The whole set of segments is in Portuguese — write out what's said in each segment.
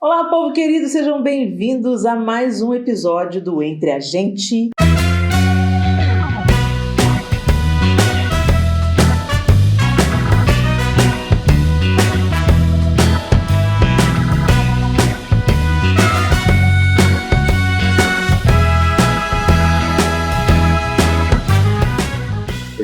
Olá, povo querido, sejam bem-vindos a mais um episódio do Entre a Gente.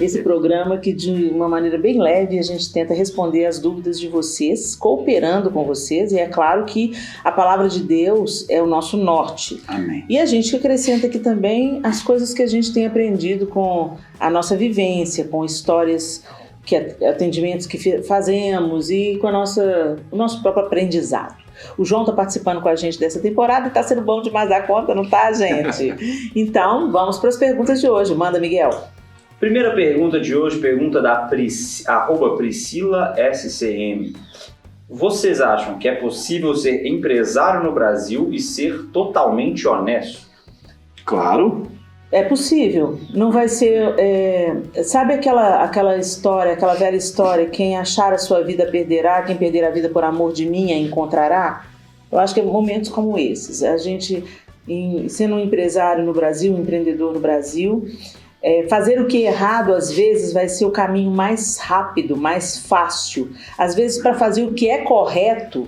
Esse programa que de uma maneira bem leve a gente tenta responder as dúvidas de vocês, cooperando com vocês, e é claro que a palavra de Deus é o nosso norte. Amém. E a gente acrescenta aqui também as coisas que a gente tem aprendido com a nossa vivência, com histórias, atendimentos que fazemos e com o nosso próprio aprendizado. O João está participando com a gente dessa temporada e está sendo bom demais da conta, não tá, gente? Então, vamos para as perguntas de hoje. Manda, Miguel. Primeira pergunta de hoje, pergunta da Priscila SCM. Vocês acham que é possível ser empresário no Brasil e ser totalmente honesto? Claro. É possível. Não vai ser... sabe aquela história, aquela velha história, quem achar a sua vida perderá, quem perder a vida por amor de mim a encontrará? Eu acho que é momentos como esses. A gente, sendo um empresário no Brasil, um empreendedor no Brasil... fazer o que é errado, às vezes, vai ser o caminho mais rápido, mais fácil. Às vezes, para fazer o que é correto,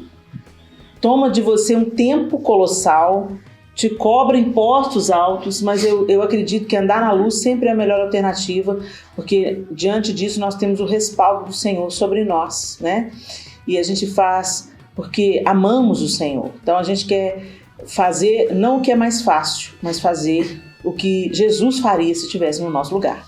toma de você um tempo colossal, te cobra impostos altos, mas eu acredito que andar na luz sempre é a melhor alternativa, porque diante disso nós temos o respaldo do Senhor sobre nós, né? E a gente faz porque amamos o Senhor. Então a gente quer fazer, não o que é mais fácil, mas fazer o que Jesus faria se estivesse no nosso lugar.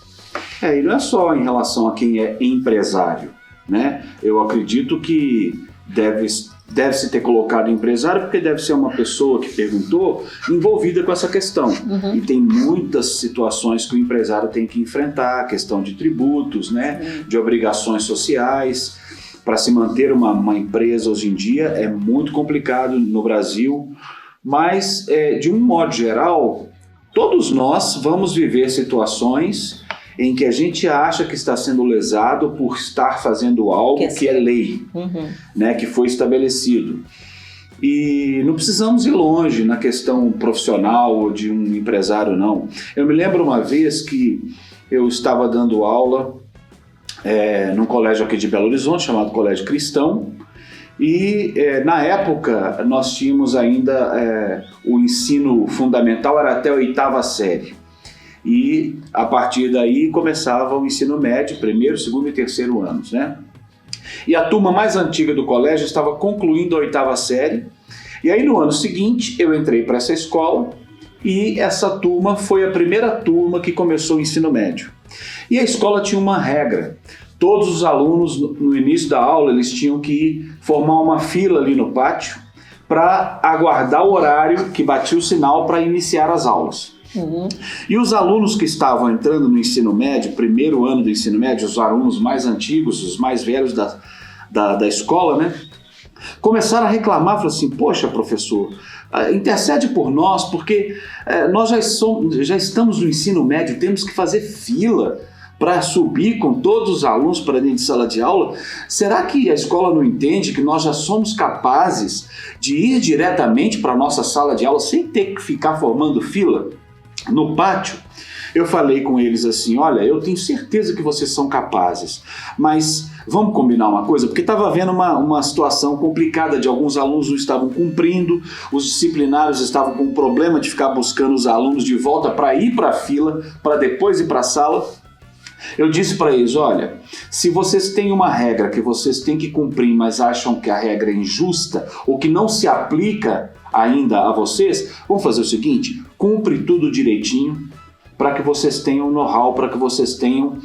E não é só em relação a quem é empresário, né? Eu acredito que deve-se ter colocado empresário porque deve ser uma pessoa que perguntou envolvida com essa questão. Uhum. E tem muitas situações que o empresário tem que enfrentar, a questão de tributos, né? De obrigações sociais. Para se manter uma empresa hoje em dia é muito complicado no Brasil, mas de um modo geral... Todos nós vamos viver situações em que a gente acha que está sendo lesado por estar fazendo algo que é lei, né, que foi estabelecido. E não precisamos ir longe na questão profissional ou de um empresário, não. Eu me lembro uma vez que eu estava dando aula num colégio aqui de Belo Horizonte, chamado Colégio Cristão, e na época nós tínhamos ainda o ensino fundamental, era até a 8ª série, e a partir daí começava o ensino médio, 1º, 2º e 3º anos, né? E a turma mais antiga do colégio estava concluindo a 8ª série, e aí no ano seguinte eu entrei para essa escola e essa turma foi a primeira turma que começou o ensino médio. E a escola tinha uma regra. Todos os alunos, no início da aula, eles tinham que formar uma fila ali no pátio para aguardar o horário que batia o sinal para iniciar as aulas. Uhum. E os alunos que estavam entrando no ensino médio, primeiro ano do ensino médio, os alunos mais antigos, os mais velhos da escola, né, começaram a reclamar, falaram assim, poxa, professor, intercede por nós, porque nós já estamos no ensino médio, temos que fazer fila para subir com todos os alunos para dentro de sala de aula. Será que a escola não entende que nós já somos capazes de ir diretamente para a nossa sala de aula sem ter que ficar formando fila no pátio? Eu falei com eles assim, olha, eu tenho certeza que vocês são capazes, mas vamos combinar uma coisa? Porque estava havendo uma situação complicada de alguns alunos não estavam cumprindo, os disciplinários estavam com um problema de ficar buscando os alunos de volta para ir para a fila, para depois ir para a sala. Eu disse para eles, olha, se vocês têm uma regra que vocês têm que cumprir, mas acham que a regra é injusta ou que não se aplica ainda a vocês, vamos fazer o seguinte, cumpre tudo direitinho para que vocês tenham know-how, para que vocês tenham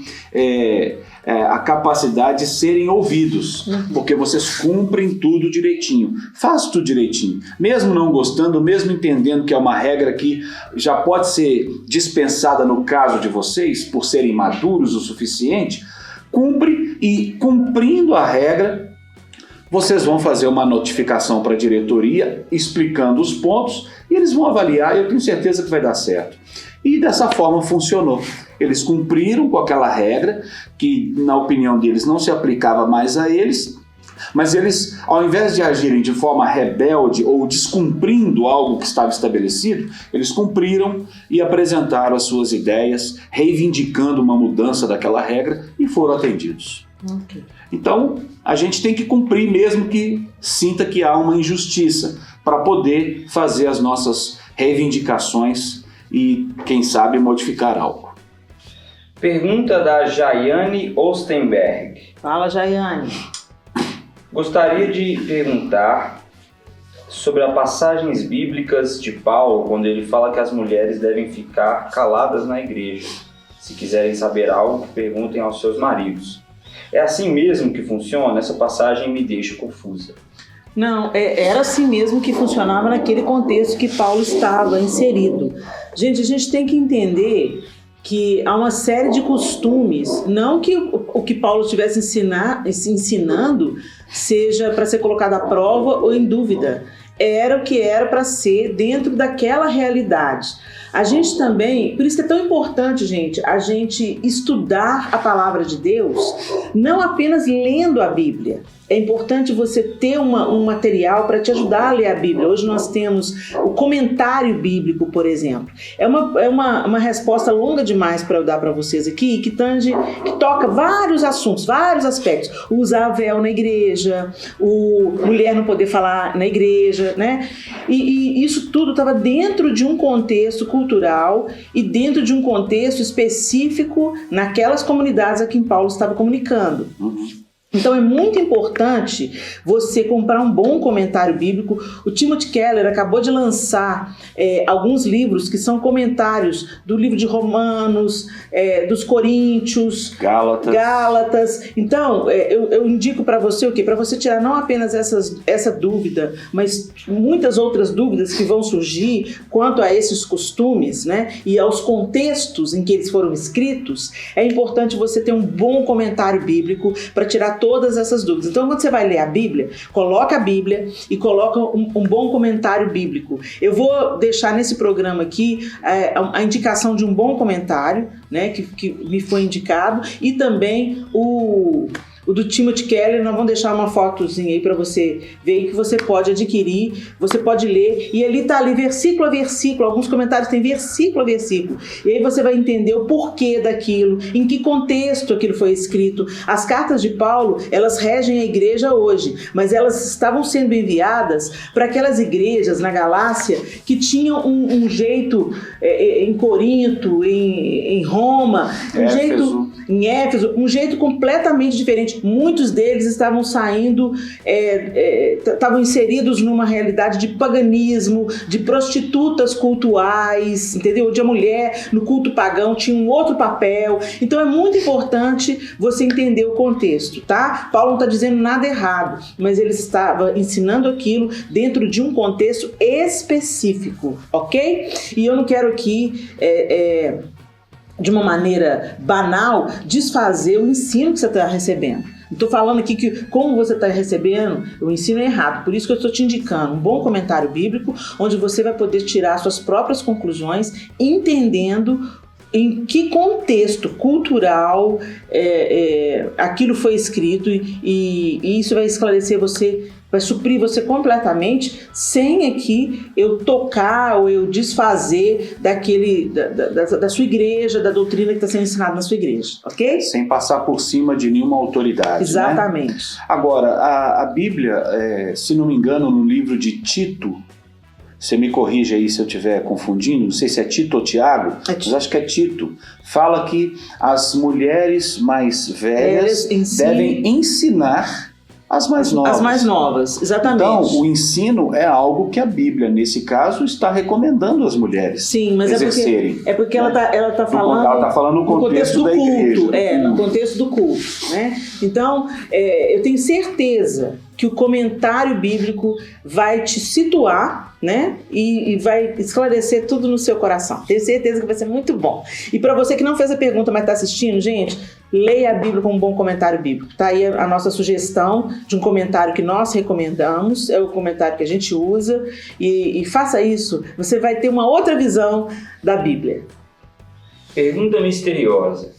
a capacidade de serem ouvidos, porque vocês cumprem tudo direitinho, faz tudo direitinho, mesmo não gostando, mesmo entendendo que é uma regra que já pode ser dispensada no caso de vocês, por serem maduros o suficiente, cumpre, e cumprindo a regra, vocês vão fazer uma notificação para a diretoria explicando os pontos e eles vão avaliar e eu tenho certeza que vai dar certo. E dessa forma funcionou. Eles cumpriram com aquela regra que, na opinião deles, não se aplicava mais a eles Mas eles, ao invés de agirem de forma rebelde ou descumprindo algo que estava estabelecido, eles cumpriram e apresentaram as suas ideias, reivindicando uma mudança daquela regra e foram atendidos. Okay. Então, a gente tem que cumprir mesmo que sinta que há uma injustiça, para poder fazer as nossas reivindicações e, quem sabe, modificar algo. Pergunta da Jaiane Ostenberg. Fala, Jaiane. Gostaria de perguntar sobre as passagens bíblicas de Paulo, quando ele fala que as mulheres devem ficar caladas na igreja. Se quiserem saber algo, perguntem aos seus maridos. É assim mesmo que funciona? Essa passagem me deixa confusa. Não, era assim mesmo que funcionava naquele contexto que Paulo estava inserido. Gente, a gente tem que entender que há uma série de costumes, não que o que Paulo estivesse ensinando seja para ser colocado à prova ou em dúvida. Era o que era para ser dentro daquela realidade. A gente também, por isso que é tão importante, gente, a gente estudar a palavra de Deus, não apenas lendo a Bíblia. É importante você ter um material para te ajudar a ler a Bíblia. Hoje nós temos o comentário bíblico, por exemplo. É uma resposta longa demais para eu dar para vocês aqui, que toca vários assuntos, vários aspectos. O usar véu na igreja, mulher não poder falar na igreja, né? E isso tudo estava dentro de um contexto cultural e dentro de um contexto específico naquelas comunidades a quem Paulo estava comunicando. Então é muito importante você comprar um bom comentário bíblico. O Timothy Keller acabou de lançar alguns livros que são comentários do livro de Romanos, dos Coríntios, Gálatas. Então eu indico para você o quê? Para você tirar não apenas essa dúvida, mas muitas outras dúvidas que vão surgir quanto a esses costumes, né? E aos contextos em que eles foram escritos. É importante você ter um bom comentário bíblico para tirar todas essas dúvidas. Então, quando você vai ler a Bíblia, coloca a Bíblia e coloca um bom comentário bíblico. Eu vou deixar nesse programa aqui a indicação de um bom comentário, né, que me foi indicado, e também o do Timothy Keller. Nós vamos deixar uma fotozinha aí para você ver que você pode adquirir, você pode ler, e ali tá ali versículo a versículo, alguns comentários tem versículo a versículo, e aí você vai entender o porquê daquilo, em que contexto aquilo foi escrito. As cartas de Paulo, elas regem a igreja hoje, mas elas estavam sendo enviadas para aquelas igrejas na Galácia que tinham um jeito em Corinto, em Roma, em Éfeso, um jeito completamente diferente. Muitos deles estavam saindo, estavam inseridos numa realidade de paganismo, de prostitutas cultuais, entendeu? Onde a mulher no culto pagão tinha um outro papel. Então é muito importante você entender o contexto, tá? Paulo não está dizendo nada errado, mas ele estava ensinando aquilo dentro de um contexto específico, ok? E eu não quero aqui de uma maneira banal, desfazer o ensino que você está recebendo. Estou falando aqui que como você está recebendo, o ensino é errado. Por isso que eu estou te indicando um bom comentário bíblico, onde você vai poder tirar suas próprias conclusões, entendendo em que contexto cultural aquilo foi escrito, e isso vai esclarecer você, vai suprir você completamente, sem aqui eu tocar ou eu desfazer da sua igreja, da doutrina que está sendo ensinada na sua igreja, ok? Sem passar por cima de nenhuma autoridade. Exatamente. Né? Agora, a Bíblia, se não me engano, no livro de Tito, você me corrige aí se eu estiver confundindo, não sei se é Tito ou Tiago, mas acho que é Tito. Fala que as mulheres mais velhas devem ensinar as mais novas. As mais novas, exatamente. Então, o ensino é algo que a Bíblia, nesse caso, está recomendando as mulheres exercerem. É porque ela tá falando... Ela está falando no contexto da culto, igreja. No contexto do culto, né? Então, eu tenho certeza que o comentário bíblico vai te situar, né? E vai esclarecer tudo no seu coração. Tenho certeza que vai ser muito bom. E para você que não fez a pergunta, mas está assistindo, gente, leia a Bíblia com um bom comentário bíblico. Tá aí a nossa sugestão de um comentário que nós recomendamos, é o comentário que a gente usa, e faça isso. Você vai ter uma outra visão da Bíblia. Pergunta misteriosa.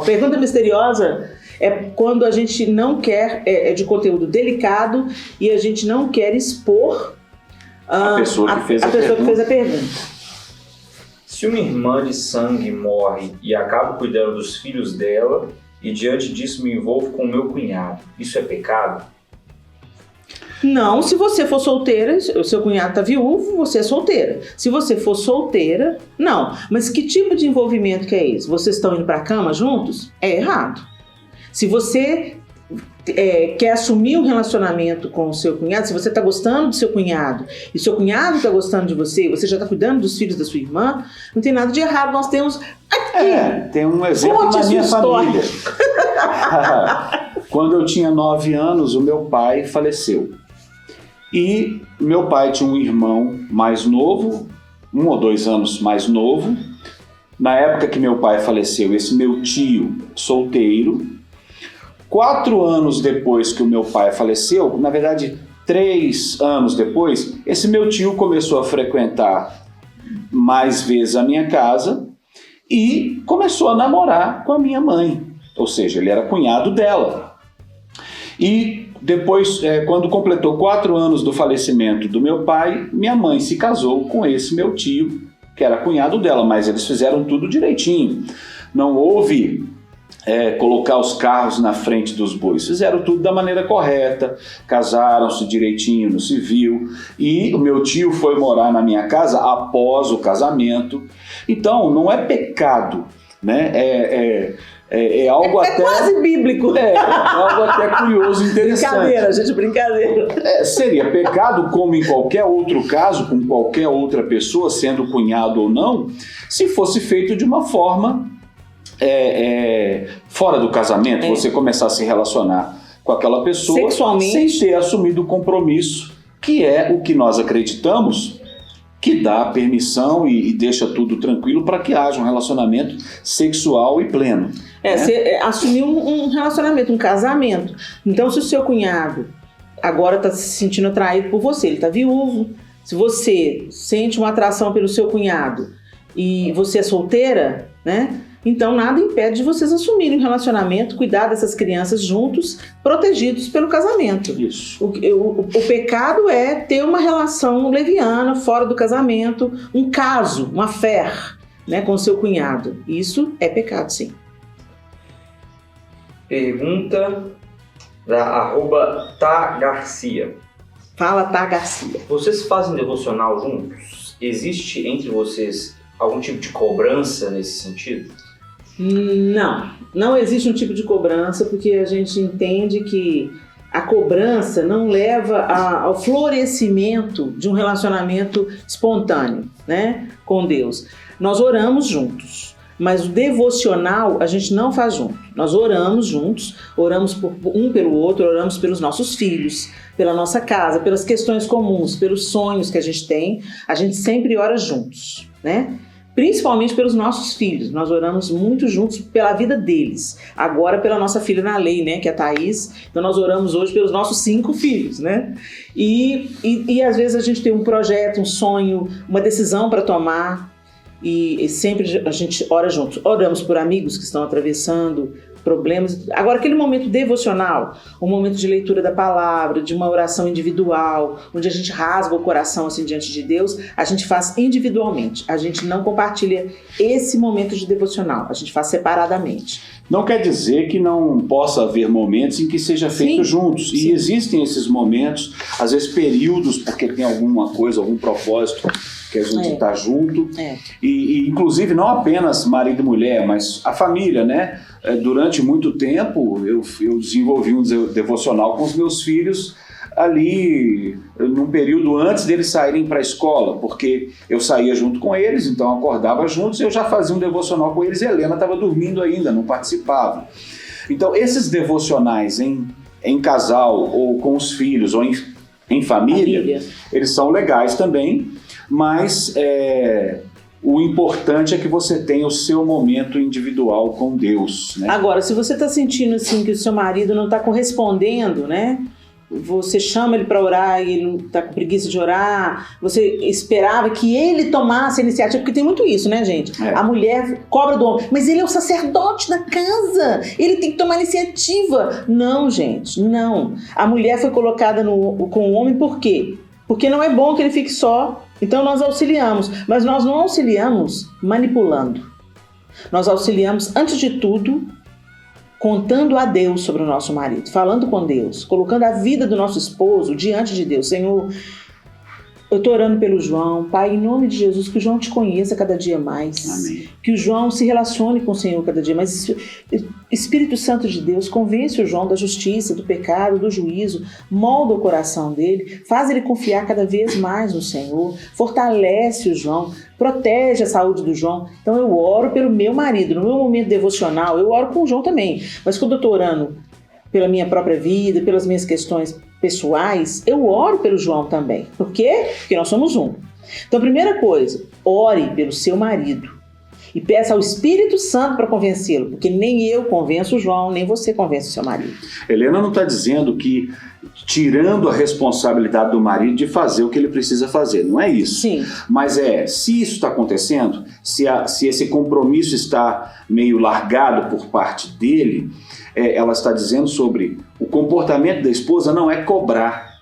Pergunta misteriosa. É quando a gente não quer, é de conteúdo delicado e a gente não quer expor a pessoa que fez a pergunta. Se uma irmã de sangue morre e acabo cuidando dos filhos dela e diante disso me envolvo com o meu cunhado, isso é pecado? Não, se você for solteira, o seu cunhado está viúvo, você é solteira. Se você for solteira, não. Mas que tipo de envolvimento que é esse? Vocês estão indo para a cama juntos? É errado. Se você quer assumir um relacionamento com o seu cunhado, se você está gostando do seu cunhado e seu cunhado está gostando de você, você já está cuidando dos filhos da sua irmã, não tem nada de errado. Nós temos aqui. Tem um exemplo na minha família. Quando eu tinha 9 anos, o meu pai faleceu. E meu pai tinha um irmão mais novo, 1 ou 2 anos mais novo. Na época que meu pai faleceu, esse meu tio solteiro, 4 anos depois que o meu pai faleceu, na verdade 3 anos depois, esse meu tio começou a frequentar mais vezes a minha casa e começou a namorar com a minha mãe, ou seja, ele era cunhado dela. E depois, quando completou 4 anos do falecimento do meu pai, minha mãe se casou com esse meu tio, que era cunhado dela, mas eles fizeram tudo direitinho. Não houve colocar os carros na frente dos bois. Fizeram tudo da maneira correta, casaram-se direitinho no civil, e o meu tio foi morar na minha casa após o casamento. Então, não é pecado, né? É algo até... quase bíblico. É algo até curioso e interessante. Brincadeira, gente, brincadeira. Seria pecado, como em qualquer outro caso, com qualquer outra pessoa, sendo cunhado ou não, se fosse feito de uma forma fora do casamento, você começar a se relacionar com aquela pessoa sexualmente, sem ter assumido o compromisso, que é o que nós acreditamos, que dá permissão e deixa tudo tranquilo para que haja um relacionamento sexual e pleno. Você assumiu um relacionamento, um casamento. Então, se o seu cunhado agora está se sentindo atraído por você, ele está viúvo, se você sente uma atração pelo seu cunhado e você é solteira, né? Então, nada impede de vocês assumirem um relacionamento, cuidar dessas crianças juntos, protegidos pelo casamento. Isso. O pecado é ter uma relação leviana, fora do casamento, um caso, uma affaire, né, com o seu cunhado. Isso é pecado, sim. Pergunta da @tagarcia. Fala, Tá Garcia. Vocês fazem devocional juntos? Existe entre vocês algum tipo de cobrança nesse sentido? Não existe um tipo de cobrança, porque a gente entende que a cobrança não leva ao florescimento de um relacionamento espontâneo, né, com Deus. Nós oramos juntos, mas o devocional a gente não faz junto. Nós oramos juntos, oramos um pelo outro, oramos pelos nossos filhos, pela nossa casa, pelas questões comuns, pelos sonhos que a gente sempre ora juntos, né? Principalmente pelos nossos filhos. Nós oramos muito juntos pela vida deles. Agora pela nossa filha na lei, né, que é a Thaís. Então nós oramos hoje pelos nossos 5 filhos, né? E às vezes a gente tem um projeto, um sonho, uma decisão para tomar e sempre a gente ora juntos. Oramos por amigos que estão atravessando problemas. Agora, aquele momento devocional, um momento de leitura da palavra, de uma oração individual, onde a gente rasga o coração assim diante de Deus, a gente faz individualmente. A gente não compartilha esse momento de devocional, a gente faz separadamente. Não quer dizer que não possa haver momentos em que seja feito juntos. E existem esses momentos, às vezes períodos, porque tem alguma coisa, algum propósito que a gente está junto. E inclusive não apenas marido e mulher, mas a família, né? Durante muito tempo eu desenvolvi um devocional com os meus filhos ali num período antes deles saírem para a escola, porque eu saía junto com eles, então eu acordava juntos e eu já fazia um devocional com eles e a Helena estava dormindo ainda, não participava. Então esses devocionais em casal ou com os filhos ou em família, eles são legais também, mas o importante é que você tenha o seu momento individual com Deus, né? Agora, se você está sentindo assim que o seu marido não está correspondendo, né, você chama ele para orar e ele não está com preguiça de orar, você esperava que ele tomasse a iniciativa, porque tem muito isso, né, gente? A mulher cobra do homem, mas ele é o sacerdote da casa, ele tem que tomar iniciativa. Não, gente, não. A mulher foi colocada com o homem por quê? Porque não é bom que ele fique só. Então nós auxiliamos, mas nós não auxiliamos manipulando. Nós auxiliamos, antes de tudo, contando a Deus sobre o nosso marido, falando com Deus, colocando a vida do nosso esposo diante de Deus. Senhor, eu estou orando pelo João, Pai, em nome de Jesus, que o João te conheça cada dia mais. Amém. Que o João se relacione com o Senhor cada dia mais. Espírito Santo de Deus, convence o João da justiça, do pecado, do juízo, molda o coração dele, faz ele confiar cada vez mais no Senhor, fortalece o João, protege a saúde do João. Então eu oro pelo meu marido, no meu momento devocional, eu oro com o João também, mas quando eu estou orando pela minha própria vida, pelas minhas questões pessoais, eu oro pelo João também. Por quê? Porque nós somos um. Então a primeira coisa, ore pelo seu marido e peça ao Espírito Santo para convencê-lo, porque nem eu convenço o João, nem você convence o seu marido. Helena não está dizendo que tirando a responsabilidade do marido de fazer o que ele precisa fazer, não é isso. Sim. Mas se isso está acontecendo, se esse compromisso está meio largado por parte dele, ela está dizendo sobre o comportamento da esposa não é cobrar.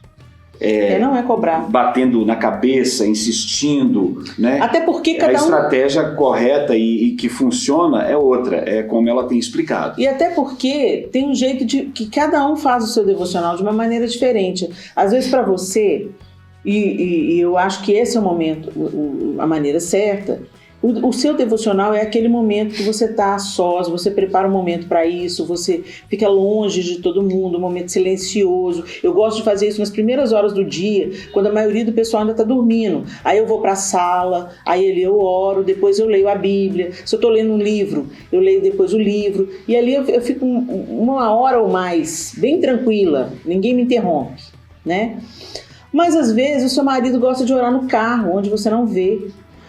Não é cobrar. Batendo na cabeça, insistindo, né? Até porque a estratégia correta e que funciona é outra, é como ela tem explicado. E até porque tem um jeito de que cada um faz o seu devocional de uma maneira diferente. Às vezes para você, e eu acho que esse é o momento, a maneira certa, o seu devocional é aquele momento que você está a sós, você prepara um momento para isso, você fica longe de todo mundo, um momento silencioso. Eu gosto de fazer isso nas primeiras horas do dia, quando a maioria do pessoal ainda está dormindo. Aí eu vou para a sala, aí eu oro, depois eu leio a Bíblia. Se eu estou lendo um livro, eu leio depois o livro. E ali eu fico uma hora ou mais, bem tranquila, ninguém me interrompe, né? Mas às vezes o seu marido gosta de orar no carro, onde você não vê.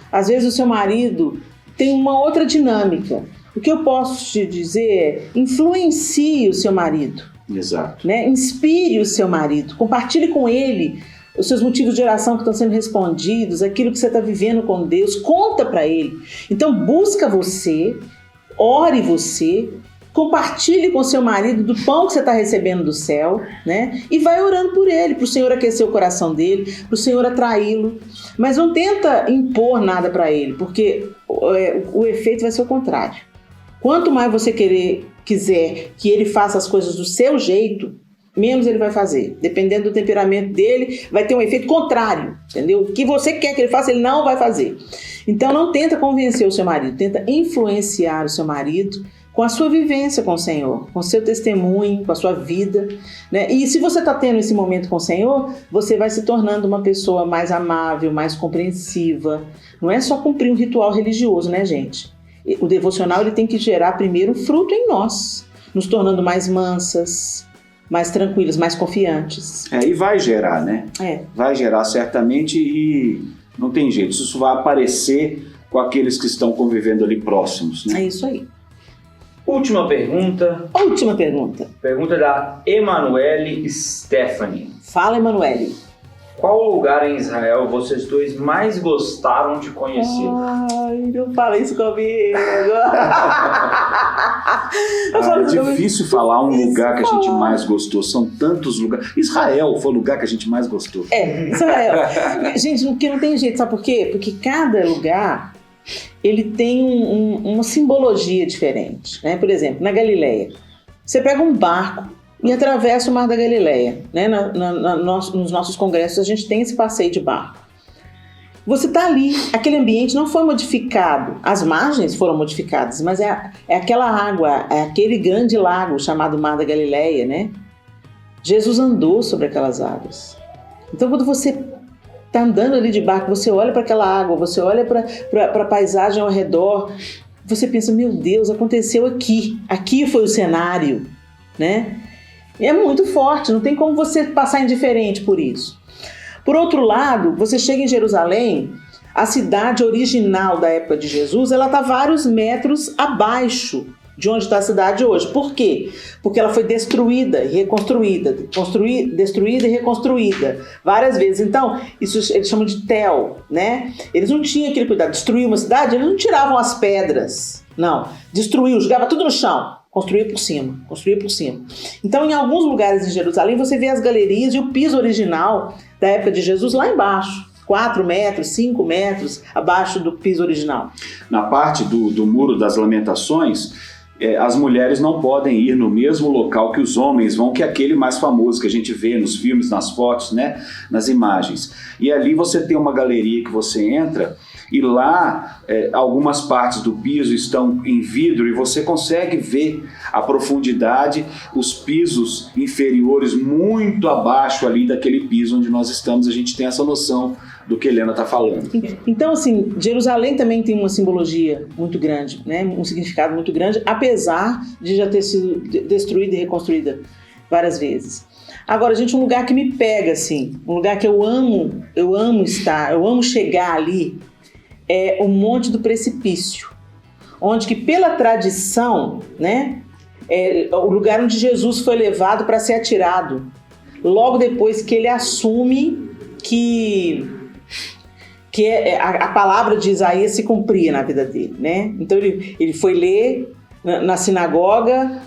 Às vezes o seu marido tem uma outra dinâmica. O que eu posso te dizer é, influencie o seu marido. Exato. Né? Inspire o seu marido, compartilhe com ele os seus motivos de oração que estão sendo respondidos, aquilo que você está vivendo com Deus, conta para ele. Então busca você, ore você, compartilhe com seu marido do pão que você está recebendo do céu, né? E vai orando por ele, para o Senhor aquecer o coração dele, para o Senhor atraí-lo. Mas não tenta impor nada para ele, porque o efeito vai ser o contrário. Quanto mais você quiser que ele faça as coisas do seu jeito, menos ele vai fazer. Dependendo do temperamento dele, vai ter um efeito contrário, entendeu? O que você quer que ele faça, ele não vai fazer. Então não tenta convencer o seu marido, tenta influenciar o seu marido com a sua vivência com o Senhor, com o seu testemunho, com a sua vida, né? E se você está tendo esse momento com o Senhor, você vai se tornando uma pessoa mais amável, mais compreensiva. Não é só cumprir um ritual religioso, né, gente? O devocional ele tem que gerar primeiro fruto em nós, nos tornando mais mansas, mais tranquilas, mais confiantes. E vai gerar, né? Vai gerar certamente e não tem jeito. Isso vai aparecer com aqueles que estão convivendo ali próximos, né? É isso aí. Última pergunta. Pergunta da Emanuele Stephanie. Fala, Emanuele. Qual lugar em Israel vocês dois mais gostaram de conhecer? Ai, não fala isso comigo. É difícil falar um lugar que a gente mais gostou. São tantos lugares. Israel foi o lugar que a gente mais gostou. Israel. Gente, porque não tem jeito, sabe por quê? Porque cada lugar ele tem uma simbologia diferente, né? Por exemplo, na Galileia, você pega um barco e atravessa o Mar da Galileia, né? Nos nossos congressos a gente tem esse passeio de barco. Você está ali, aquele ambiente não foi modificado, as margens foram modificadas, mas é aquela água, é aquele grande lago chamado Mar da Galileia, né? Jesus andou sobre aquelas águas. Então quando você está andando ali de barco, você olha para aquela água, você olha para a paisagem ao redor, você pensa, meu Deus, aconteceu aqui foi o cenário, né? E é muito forte, não tem como você passar indiferente por isso. Por outro lado, você chega em Jerusalém, a cidade original da época de Jesus, ela está vários metros abaixo de onde está a cidade hoje. Por quê? Porque ela foi destruída e reconstruída, destruída e reconstruída várias vezes. Então, isso eles chamam de tel, né? Eles não tinham aquele cuidado. Destruir uma cidade, eles não tiravam as pedras. Não. Destruiu, jogava tudo no chão. Construía por cima. Então, em alguns lugares em Jerusalém, você vê as galerias e o piso original da época de Jesus lá embaixo. 4 metros, 5 metros abaixo do piso original. Na parte do Muro das Lamentações, as mulheres não podem ir no mesmo local que os homens vão, que é aquele mais famoso que a gente vê nos filmes, nas fotos, né, nas imagens. E ali você tem uma galeria que você entra e lá algumas partes do piso estão em vidro e você consegue ver a profundidade, os pisos inferiores muito abaixo ali daquele piso onde nós estamos. A gente tem essa noção do que a Helena está falando. Então, assim, Jerusalém também tem uma simbologia muito grande, né? Um significado muito grande, apesar de já ter sido destruída e reconstruída várias vezes. Agora, gente, um lugar que me pega, assim, um lugar que eu amo estar, eu amo chegar ali, é o Monte do Precipício, onde que pela tradição, né, é o lugar onde Jesus foi levado para ser atirado, logo depois que ele assume que a palavra de Isaías se cumpria na vida dele, né? Então ele foi ler na sinagoga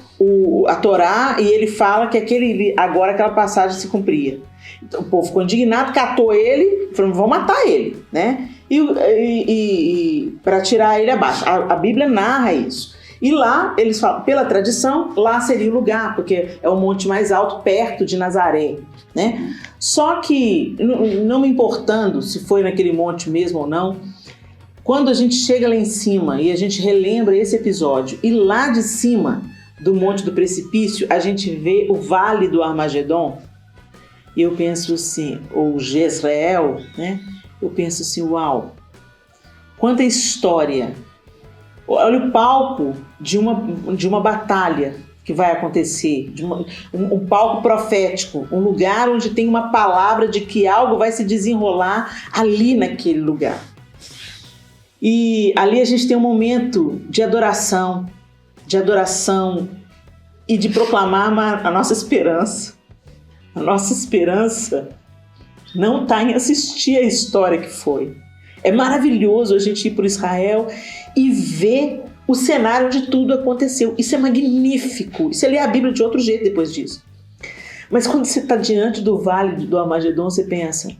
a Torá e ele fala que agora aquela passagem se cumpria. Então o povo ficou indignado, catou ele, falou, vão matar ele, né? E para tirar ele abaixo. A Bíblia narra isso. E lá, eles falam, pela tradição, lá seria o lugar, porque é o monte mais alto perto de Nazaré, né? Só que, não me importando se foi naquele monte mesmo ou não, quando a gente chega lá em cima e a gente relembra esse episódio, e lá de cima do Monte do Precipício, a gente vê o Vale do Armagedon, e eu penso assim, ou Jezreel, né? Eu penso assim, uau, quanta história. Olha o palco de uma batalha que vai acontecer, um palco profético, um lugar onde tem uma palavra de que algo vai se desenrolar ali naquele lugar. E ali a gente tem um momento de adoração e de proclamar a nossa esperança. A nossa esperança não está em assistir a história que foi. É maravilhoso a gente ir por Israel e ver o cenário onde tudo aconteceu. Isso é magnífico. Você lê a Bíblia de outro jeito depois disso. Mas quando você está diante do Vale do Armagedon, você pensa,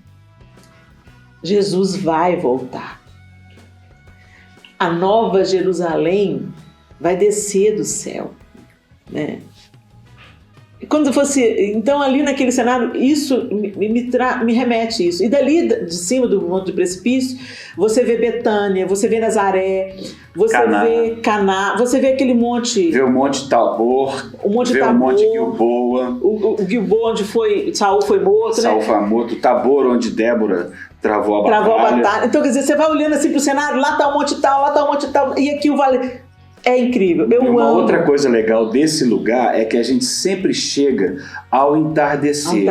Jesus vai voltar. A nova Jerusalém vai descer do céu, né? E quando fosse, então ali naquele cenário, isso me remete a isso. E dali de cima do Monte do Precipício, você vê Betânia, você vê Nazaré, você vê Caná, você vê aquele monte. Vê o Monte Tabor, o Monte vê Tabor, o Monte Gilboa. O Gilboa, onde Saul foi morto, Saul né? foi morto, Tabor, onde Débora travou a batalha. Então, quer dizer, você vai olhando assim pro cenário, lá tá o Monte tal, lá tá o Monte tal, e aqui o Vale. É incrível, eu amo. Uma outra coisa legal desse lugar é que a gente sempre chega ao entardecer.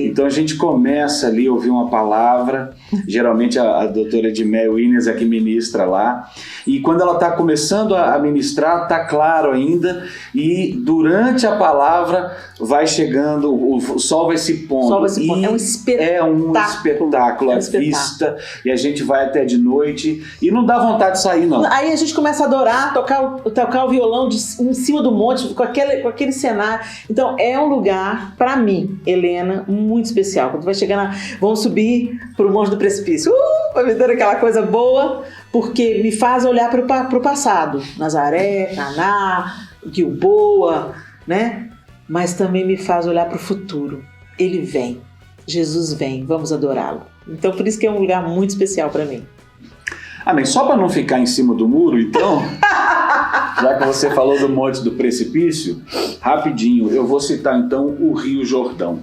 Então a gente começa ali a ouvir uma palavra, geralmente a doutora Edmeia Williams é que ministra lá, e quando ela está começando a ministrar, está claro ainda, e durante a palavra vai chegando, o sol vai se pondo. É um espetáculo. A vista, e a gente vai até de noite, e não dá vontade de sair, não. Aí a gente começa a adorar, tocar o violão em cima do monte, com aquele cenário. Então é um lugar, para mim, Helena, muito especial. Quando vai chegar vamos subir para o Monte do Precipício, vai me dar aquela coisa boa, porque me faz olhar para o passado. Nazaré, Caná, Gilboa, né? Mas também me faz olhar para o futuro. Ele vem, Jesus vem, vamos adorá-lo. Então por isso que é um lugar muito especial para mim. Amém. Só para não ficar em cima do muro, então, já que você falou do Monte do Precipício, rapidinho, eu vou citar então o Rio Jordão.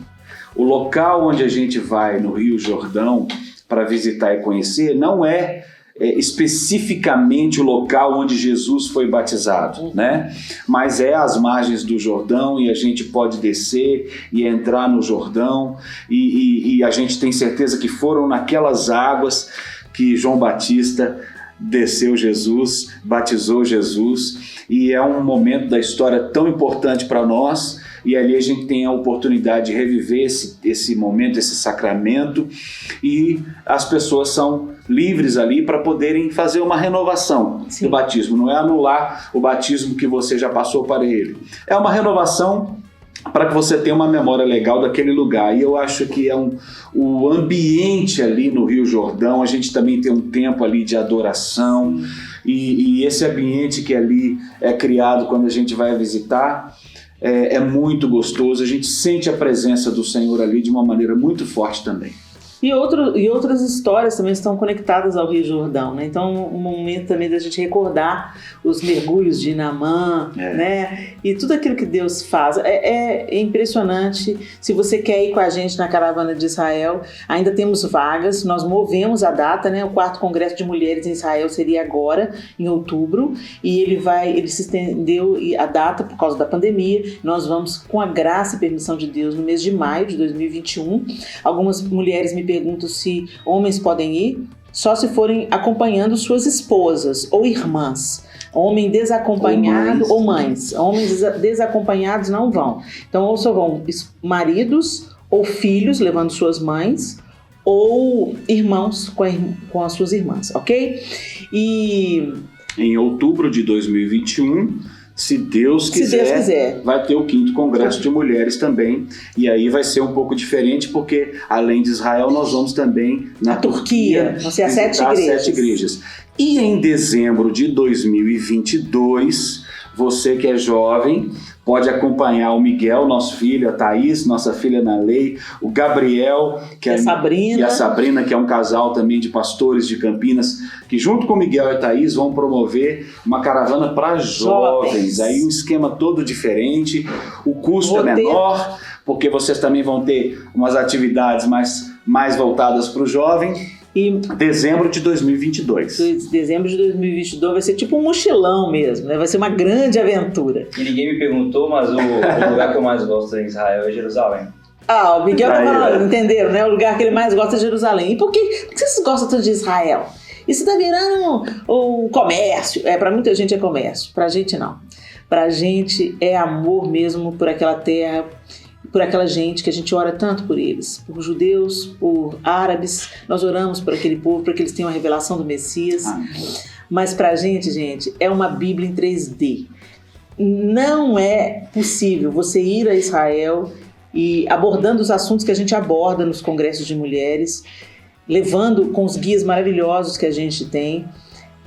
O local onde a gente vai no Rio Jordão para visitar e conhecer não é especificamente o local onde Jesus foi batizado, né? Mas é às margens do Jordão e a gente pode descer e entrar no Jordão e a gente tem certeza que foram naquelas águas que João Batista desceu Jesus, batizou Jesus, e é um momento da história tão importante para nós, e ali a gente tem a oportunidade de reviver esse momento, esse sacramento, e as pessoas são livres ali para poderem fazer uma renovação do batismo. Não é anular o batismo que você já passou para ele. É uma renovação para que você tenha uma memória legal daquele lugar. E eu acho que o ambiente ali no Rio Jordão, a gente também tem um tempo ali de adoração, e esse ambiente que ali é criado quando a gente vai visitar, é muito gostoso. A gente sente a presença do Senhor ali de uma maneira muito forte também. E outras histórias também estão conectadas ao Rio Jordão, né? Então, um momento também da gente recordar os mergulhos de Naamã, né? E tudo aquilo que Deus faz. É impressionante. Se você quer ir com a gente na Caravana de Israel, ainda temos vagas. Nós movemos a data, né? O 4º Congresso de Mulheres em Israel seria agora, em outubro, e ele se estendeu a data por causa da pandemia. Nós vamos, com a graça e permissão de Deus, no mês de maio de 2021. Algumas mulheres me perguntam se homens podem ir, só se forem acompanhando suas esposas ou irmãs. Homem desacompanhado ou mães. Homens desacompanhados não vão. Então, ou só vão maridos ou filhos levando suas mães, ou irmãos com as suas irmãs, ok? E em outubro de 2021, se Deus quiser, vai ter o 5º Congresso de Mulheres também. E aí vai ser um pouco diferente, porque além de Israel, nós vamos também na Turquia vão ser as 7 igrejas. E em dezembro de 2022, você que é jovem pode acompanhar o Miguel, nosso filho, a Thaís, nossa filha Nalei, o Gabriel e a Sabrina, que é um casal também de pastores de Campinas, que junto com o Miguel e a Thaís vão promover uma caravana para jovens. Aí um esquema todo diferente, o custo é menor, porque vocês também vão ter umas atividades mais voltadas para o jovem. E dezembro de 2022. Dezembro de 2022 vai ser tipo um mochilão mesmo, né? Vai ser uma grande aventura. E ninguém me perguntou, mas o lugar que eu mais gosto em Israel é Jerusalém. O Miguel tá falando, entenderam, né? O lugar que ele mais gosta é Jerusalém. E por que vocês gostam tanto de Israel? Isso tá virando um comércio. Pra muita gente é comércio, pra gente não. Pra gente é amor mesmo por aquela terra, por aquela gente que a gente ora tanto por eles, por judeus, por árabes. Nós oramos por aquele povo, para que eles tenham a revelação do Messias. Mas pra gente, é uma Bíblia em 3D. Não é possível você ir a Israel e abordando os assuntos que a gente aborda nos congressos de mulheres, levando com os guias maravilhosos que a gente tem,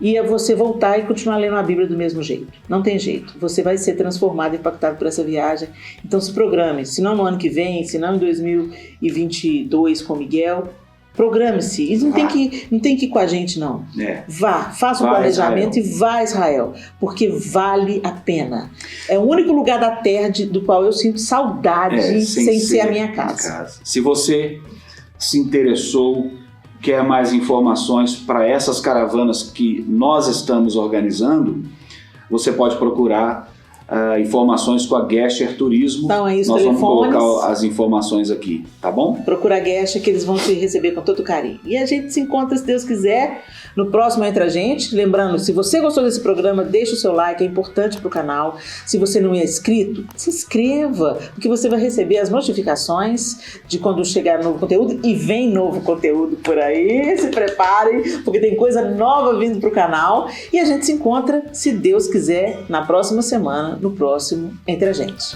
e é você voltar e continuar lendo a Bíblia do mesmo jeito. Não tem jeito. Você vai ser transformado, impactado por essa viagem. Então se programe. Se não no ano que vem, se não em 2022 com o Miguel, programe-se. E não tem que ir com a gente, não. Vá, faça um planejamento e vá a Israel. Porque vale a pena. É o único lugar da terra do qual eu sinto saudade sem ser a minha casa. Se você se interessou, quer mais informações para essas caravanas que nós estamos organizando, você pode procurar informações com a Gesher Turismo. Então é isso, nós telefones. Vamos colocar as informações aqui, tá bom? Procura a Gesher que eles vão te receber com todo carinho. E a gente se encontra, se Deus quiser, no próximo Entre a Gente. Lembrando, se você gostou desse programa, deixa o seu like, é importante para o canal. Se você não é inscrito, se inscreva, porque você vai receber as notificações de quando chegar novo conteúdo, e vem novo conteúdo por aí. Se preparem, porque tem coisa nova vindo para o canal. E a gente se encontra, se Deus quiser, na próxima semana, no próximo Entre a Gente.